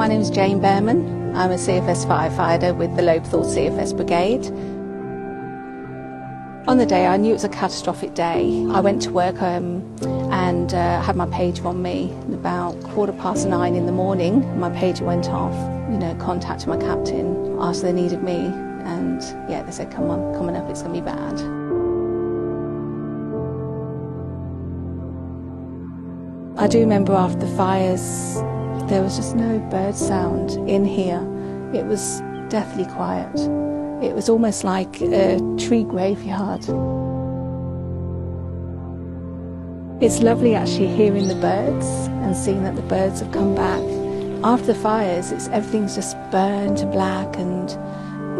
My name is Jane Behrman. I'm a CFS firefighter with the Lopethal CFS Brigade. On the day I knew it was a catastrophic day. I went to work and had my pager on me. About 9:15 in the morning, my pager went off. Contacted my captain, asked if they needed me, and yeah, they said, come on, coming up, it's going to be bad. I do remember after the fires, there was just no bird sound in here. It was deathly quiet. It was almost like a tree graveyard. It's lovely actually hearing the birds and seeing that the birds have come back. After the fires, everything's just burned to black, and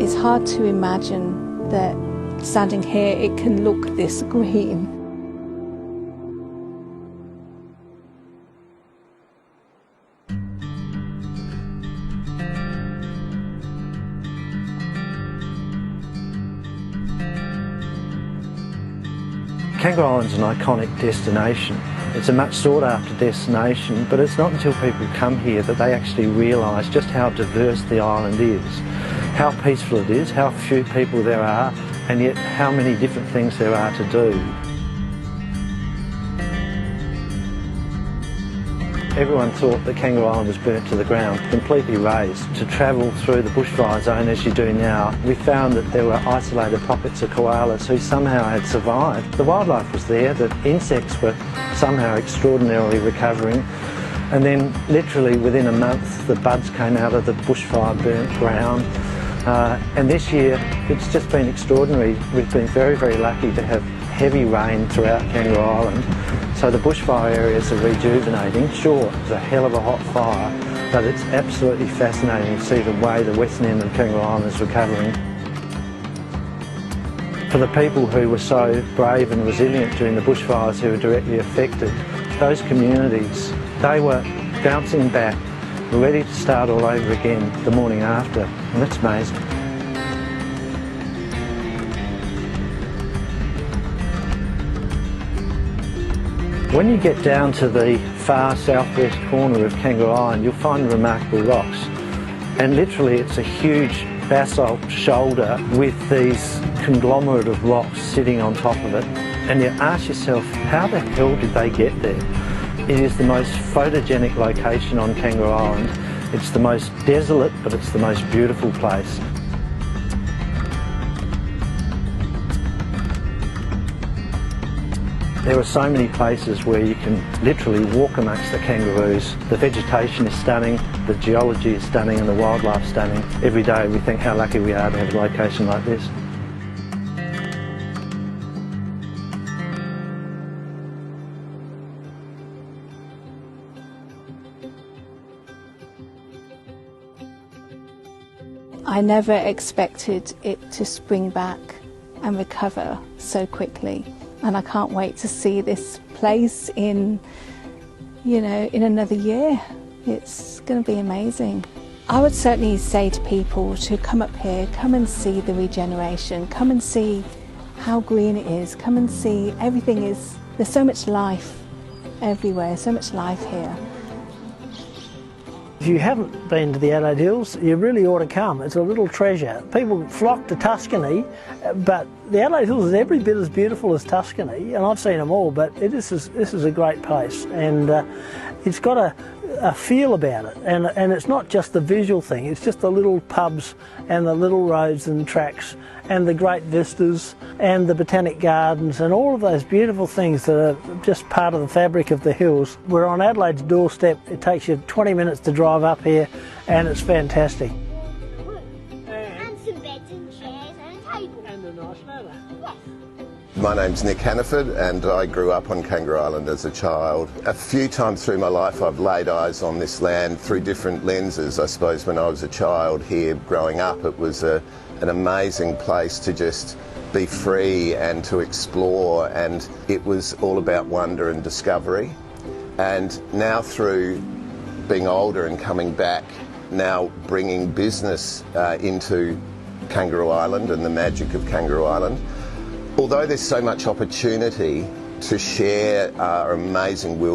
it's hard to imagine that standing here it can look this green. Kangaroo Island's an iconic destination. It's a much sought after destination, but it's not until people come here that they actually realise just how diverse the island is, how peaceful it is, how few people there are, and yet how many different things there are to do. Everyone thought that Kangaroo Island was burnt to the ground, completely razed. To travel through the bushfire zone as you do now, we found that there were isolated pockets of koalas who somehow had survived. The wildlife was there, the insects were somehow extraordinarily recovering, and then literally within a month the buds came out of the bushfire burnt ground. And this year it's just been extraordinary. We've been very, very lucky to have heavy rain throughout Kangaroo Island, so the bushfire areas are rejuvenating. Sure, it's a hell of a hot fire, but it's absolutely fascinating to see the way the western end of Kangaroo Island is recovering. For the people who were so brave and resilient during the bushfires who were directly affected, those communities, they were bouncing back, ready to start all over again the morning after, and that's amazing. When you get down to the far southwest corner of Kangaroo Island, you'll find remarkable rocks. And literally it's a huge basalt shoulder with these conglomerate of rocks sitting on top of it. And you ask yourself, how the hell did they get there? It is the most photogenic location on Kangaroo Island. It's the most desolate, but it's the most beautiful place. There are so many places where you can literally walk amongst the kangaroos. The vegetation is stunning, the geology is stunning, and the wildlife is stunning. Every day we think how lucky we are to have a location like this. I never expected it to spring back and recover so quickly. And I can't wait to see this place in another year. It's going to be amazing. I would certainly say to people to come up here, come and see the regeneration, come and see how green it is, come and see everything is, there's so much life everywhere, so much life here. If you haven't been to the Adelaide Hills, you really ought to come. It's a little treasure. People flock to Tuscany, but the Adelaide Hills is every bit as beautiful as Tuscany, and I've seen them all, but this is a great place, and it's got a feel about it, and it's not just the visual thing, it's just the little pubs and the little roads and tracks and the great vistas and the botanic gardens and all of those beautiful things that are just part of the fabric of the hills. We're on Adelaide's doorstep. It takes you 20 minutes to drive up here, and it's fantastic. And some beds and chairs and a table. And a nice ladder. Yes. My name's Nick Hannaford, and I grew up on Kangaroo Island as a child. A few times through my life I've laid eyes on this land through different lenses. I suppose when I was a child here growing up, it was an amazing place to just be free and to explore, and it was all about wonder and discovery. And now through being older and coming back, now bringing business into Kangaroo Island and the magic of Kangaroo Island, although there's so much opportunity to share our amazing will